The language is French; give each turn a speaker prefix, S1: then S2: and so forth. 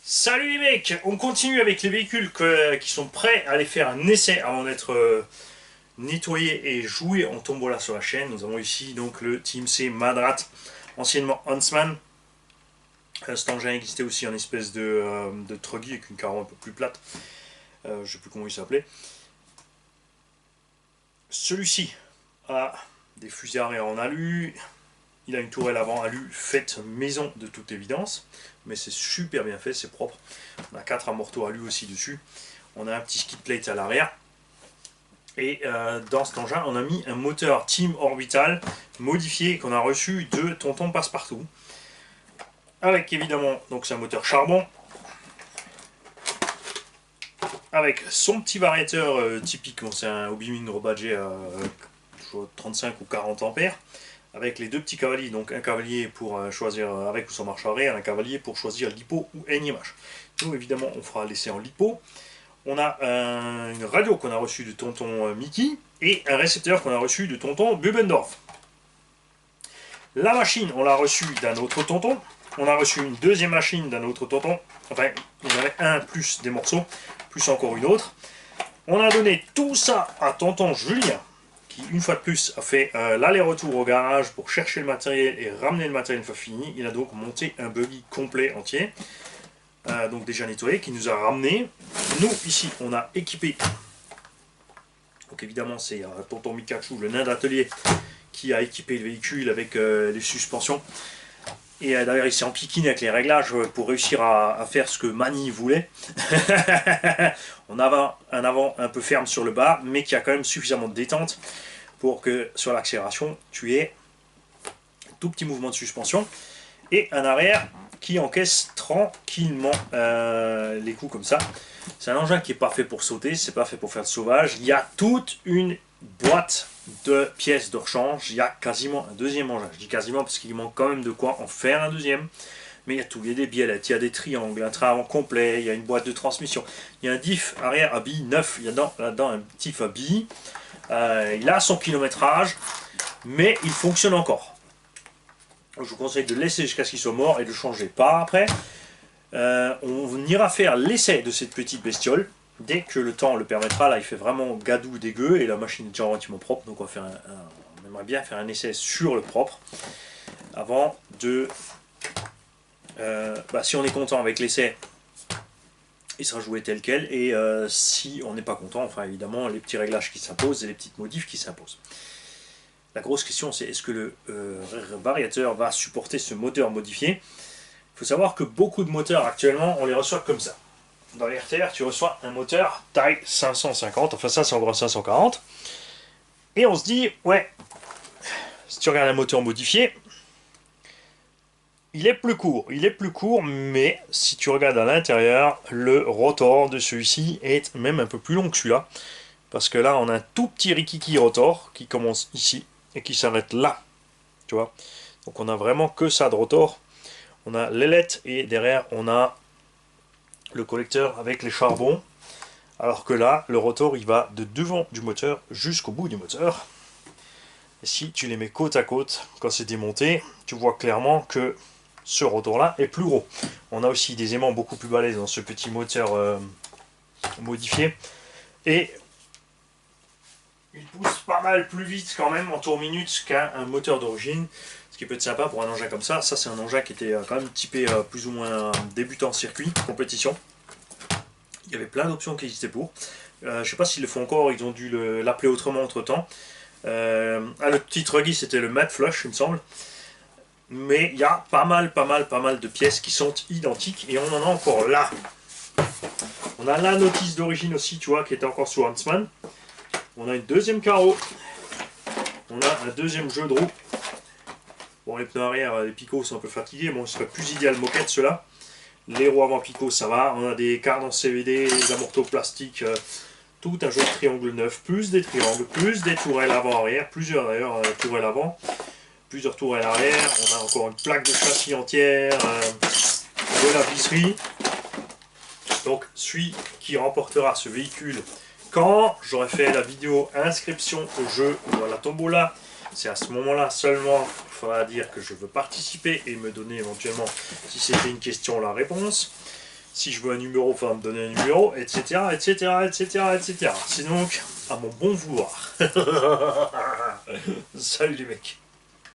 S1: Salut les mecs, on continue avec les véhicules qui sont prêts à aller faire un essai avant d'être nettoyés et joués en tombola sur la chaîne. Nous avons ici donc le Team C Madrat, anciennement Huntsman. Cet engin existait aussi en espèce de truggy avec une carreau un peu plus plate. Je ne sais plus comment il s'appelait. Celui-ci a des fusées arrière en alu. Il a une tourelle avant alu faite maison de toute évidence, mais c'est super bien fait, c'est propre. On a 4 amortos alu aussi dessus. On a un petit skid plate à l'arrière. Et dans cet engin, on a mis un moteur Team Orbital modifié qu'on a reçu de Tonton Passepartout. Avec évidemment, donc c'est un moteur charbon. Avec son petit variateur typique, bon, c'est un Obimin rebadgé à 35 ou 40 ampères. Avec les deux petits cavaliers, donc un cavalier pour choisir avec ou sans marche arrière, un cavalier pour choisir LiPo ou NIMH. Nous évidemment on fera l'essai en LiPo. On a une radio qu'on a reçue de tonton Mickey et un récepteur qu'on a reçu de tonton Bubendorf. La machine on l'a reçue d'un autre tonton. On a reçu une deuxième machine d'un autre tonton. Enfin il y en avait un plus des morceaux, plus encore une autre. On a donné tout ça à tonton Julien, qui une fois de plus a fait l'aller-retour au garage pour chercher le matériel et ramener le matériel une fois fini. Il a donc monté un buggy complet entier, donc déjà nettoyé, qui nous a ramené. Nous ici on a équipé, donc évidemment c'est tonton Mikachu, le nain d'atelier, qui a équipé le véhicule avec les suspensions. Et d'ailleurs il s'est empiquiné avec les réglages pour réussir à faire ce que Manny voulait. On a un avant un peu ferme sur le bas, mais qui a quand même suffisamment de détente pour que sur l'accélération tu aies un tout petit mouvement de suspension. Et un arrière qui encaisse tranquillement les coups comme ça. C'est un engin qui n'est pas fait pour sauter, c'est pas fait pour faire de sauvage. Il y a toute une boîte de pièces de rechange, il y a quasiment un deuxième engin. Je dis quasiment parce qu'il manque quand même de quoi en faire un deuxième. Mais il y a tout, il y a des biellettes, il y a des triangles, un train avant complet, il y a une boîte de transmission, il y a un diff arrière à billes neuf, il y a là-dedans un diff à billes. Il a son kilométrage, mais il fonctionne encore. Je vous conseille de le laisser jusqu'à ce qu'il soit mort et de le changer par après. On ira faire l'essai de cette petite bestiole. Dès que le temps le permettra, là il fait vraiment gadou dégueu et la machine est déjà relativement propre, donc on aimerait bien faire un essai sur le propre avant de... si on est content avec l'essai, il sera joué tel quel, et si on n'est pas content, enfin évidemment les petits réglages qui s'imposent et les petites modifs qui s'imposent. La grosse question c'est est-ce que le variateur va supporter ce moteur modifié. Il faut savoir que beaucoup de moteurs actuellement on les reçoit comme ça. Dans les RTR, tu reçois un moteur taille 550, enfin ça c'est encore un 540. Et on se dit, ouais, si tu regardes un moteur modifié, il est plus court, mais si tu regardes à l'intérieur, le rotor de celui-ci est même un peu plus long que celui-là. Parce que là, on a un tout petit rikiki rotor qui commence ici et qui s'arrête là. Tu vois? Donc on a vraiment que ça de rotor. On a l'ailette et derrière, on a le collecteur avec les charbons, alors que là le rotor il va de devant du moteur jusqu'au bout du moteur. Et si tu les mets côte à côte quand c'est démonté, tu vois clairement que ce rotor là est plus gros. On a aussi des aimants beaucoup plus balèzes dans ce petit moteur modifié, et il pousse pas mal plus vite quand même en tour minute qu'un moteur d'origine, ce qui peut être sympa pour un engin comme ça. Ça c'est un engin qui était quand même typé plus ou moins débutant circuit, compétition. Il y avait plein d'options qui existaient pour. Je ne sais pas s'ils le font encore, ils ont dû l'appeler autrement entre temps. Le petit truggy c'était le Mad Flush il me semble. Mais il y a pas mal de pièces qui sont identiques et on en a encore là. On a la notice d'origine aussi, tu vois, qui était encore sur Huntsman. On a une deuxième carreau. On a un deuxième jeu de roue. Bon, les pneus arrière, les picots sont un peu fatigués. Bon, ce serait plus idéal moquette ceux-là. Les roues avant picot, ça va. On a des cartes en CVD, des amortos plastiques, tout un jeu de triangle neuf, plus des triangles, plus des tourelles avant-arrière, plusieurs d'ailleurs tourelles avant, plusieurs tourelles arrière. On a encore une plaque de châssis entière, de la visserie. Donc, celui qui remportera ce véhicule quand j'aurai fait la vidéo inscription au jeu ou à la tombola, c'est à ce moment-là seulement qu'il faudra dire que je veux participer et me donner éventuellement, si c'était une question, la réponse. Si je veux un numéro, il faudra me donner un numéro, etc., etc., etc., etc. Sinon, à mon bon vouloir. Salut les mecs.